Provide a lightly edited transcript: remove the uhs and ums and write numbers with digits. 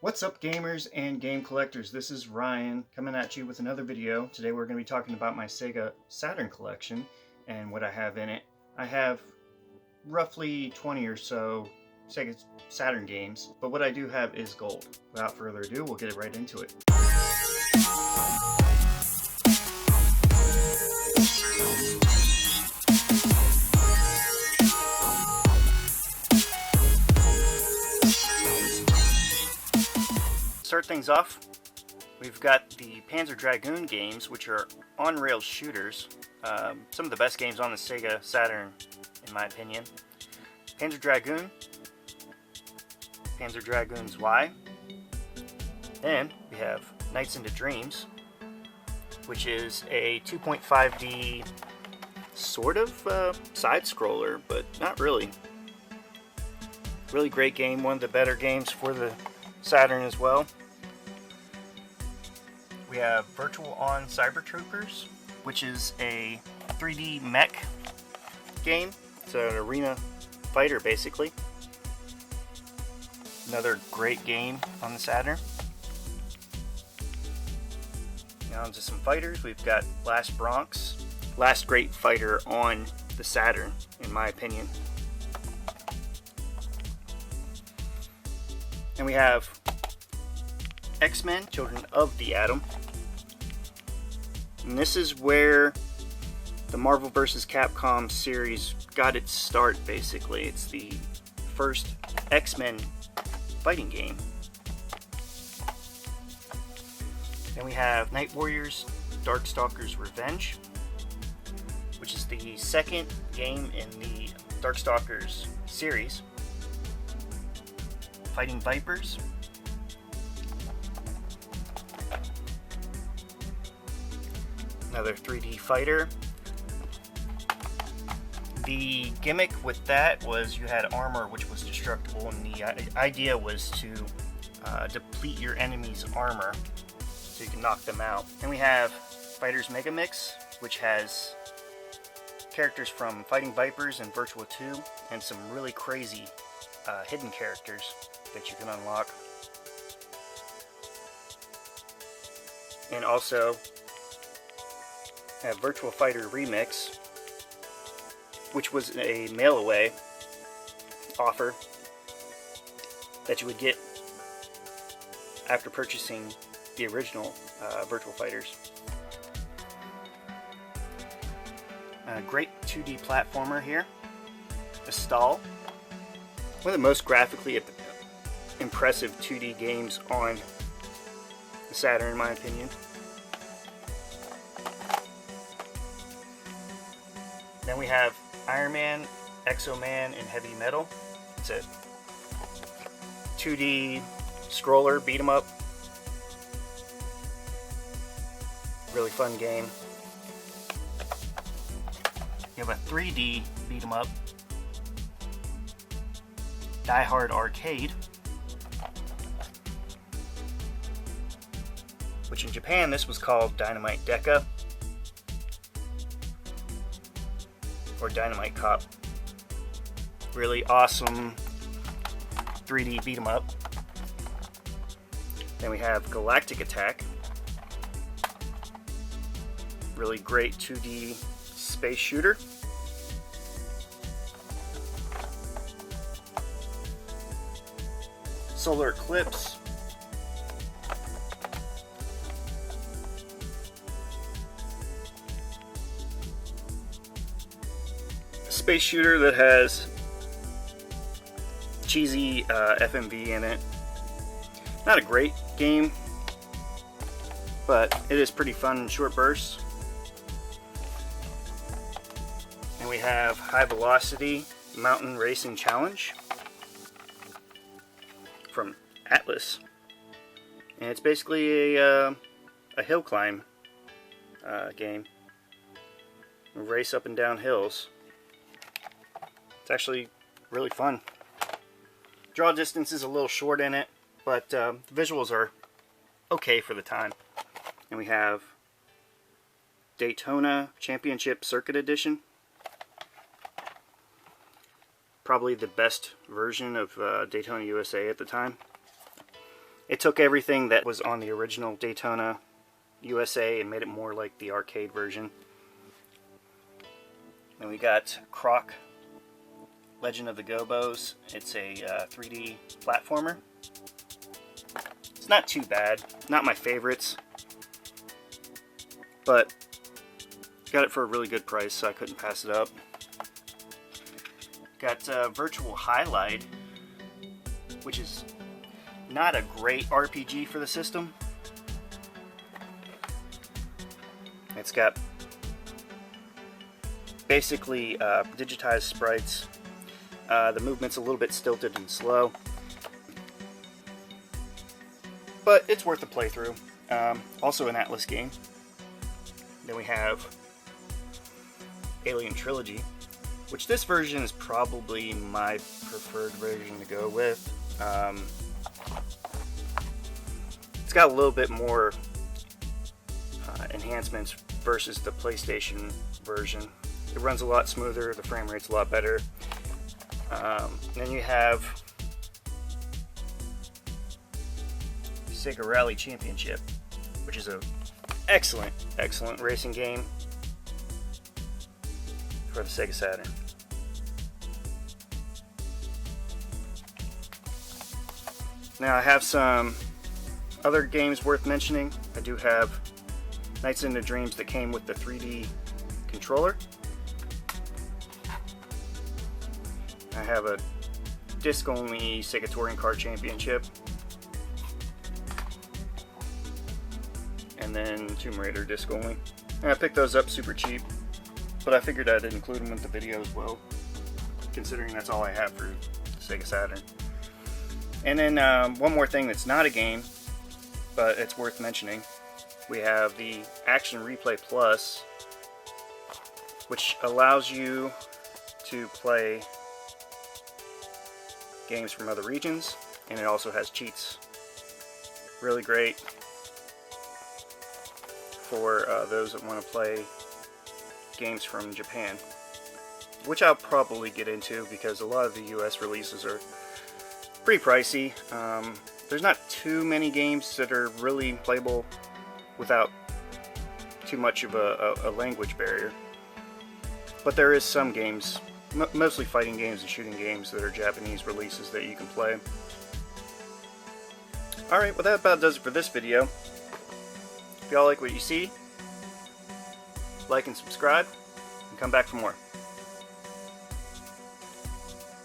What's up, gamers and game collectors? This is Ryan coming at you with another video. Today we're going to be talking about my Sega Saturn Collection and what I have in it. I have roughly 20 or so Sega Saturn games, but what I do have is gold. Without further ado, we'll get right into it. Start things off, we've got the Panzer Dragoon games, which are on-rail shooters. Some of the best games on the Sega Saturn, in my opinion. Panzer Dragoon, Panzer Dragoons Y. Then we have Nights into Dreams, which is a 2.5D sort of side-scroller, but not really. Really great game, one of the better games for the Saturn as well. We have Virtual On Cyber Troopers, which is a 3D mech game. It's an arena fighter, basically. Another great game on the Saturn. Now onto some fighters. We've got Last Bronx, last great fighter on the Saturn, in my opinion. And we have X-Men, Children of the Atom. And this is where the Marvel vs. Capcom series got its start, basically. It's the first X-Men fighting game. Then we have Night Warriors, Darkstalkers Revenge, which is the second game in the Darkstalkers series. Fighting Vipers. Another 3D fighter. The gimmick with that was you had armor which was destructible, and the idea was to deplete your enemy's armor so you can knock them out. And we have Fighters Mega Mix, which has characters from Fighting Vipers and Virtua 2, and some really crazy hidden characters that you can unlock. And also have Virtua Fighter Remix, which was a mail-away offer that you would get after purchasing the original Virtua Fighters. A great 2D platformer here, the Stall. One of the most graphically impressive 2D games on the Saturn, in my opinion. Then we have Iron Man, Exo Man, and Heavy Metal. It's a 2D scroller, beat 'em up. Really fun game. You have a 3D beat 'em up, Die Hard Arcade, which in Japan this was called Dynamite Deca or Dynamite Cop. Really awesome 3D beat 'em up. Then we have Galactic Attack. Really great 2D space shooter. Solar Eclipse. A space shooter that has cheesy FMV in it. Not a great game, but it is pretty fun in short bursts. And we have High Velocity Mountain Racing Challenge from Atlas, and it's basically a hill climb game. You race up and down hills. It's actually really fun. Draw distance is a little short in it, but the visuals are okay for the time. And we have Daytona Championship Circuit Edition. Probably the best version of Daytona USA at the time. It took everything that was on the original Daytona USA and made it more like the arcade version. Then we got Croc Legend of the Gobos. It's a 3D platformer. It's not too bad. Not my favorites. But got it for a really good price, so I couldn't pass it up. Got Virtual Highlight, which is not a great RPG for the system. It's got basically digitized sprites. The movement's a little bit stilted and slow, but it's worth a playthrough. Also an Atlas game. Then we have Alien Trilogy, which this version is probably my preferred version to go with. It's got a little bit more enhancements versus the PlayStation version. It runs a lot smoother, the frame rate's a lot better. Then you have Sega Rally Championship, which is an excellent racing game for the Sega Saturn. Now I have some other games worth mentioning. I do have Nights into Dreams that came with the 3D controller. I have a disc-only Sega Touring Car Championship. And then Tomb Raider disc-only. And I picked those up super cheap, but I figured I'd include them with the video as well, considering that's all I have for Sega Saturn. And then one more thing that's not a game, but it's worth mentioning. We have the Action Replay Plus, which allows you to play games from other regions, and it also has cheats. Really great for those that want to play games from Japan, which I'll probably get into because a lot of the US releases are pretty pricey. There's not too many games that are really playable without too much of a language barrier, but there is some games, mostly fighting games and shooting games, that are Japanese releases that you can play. Alright, well that about does it for this video. If y'all like what you see, like and subscribe, and come back for more.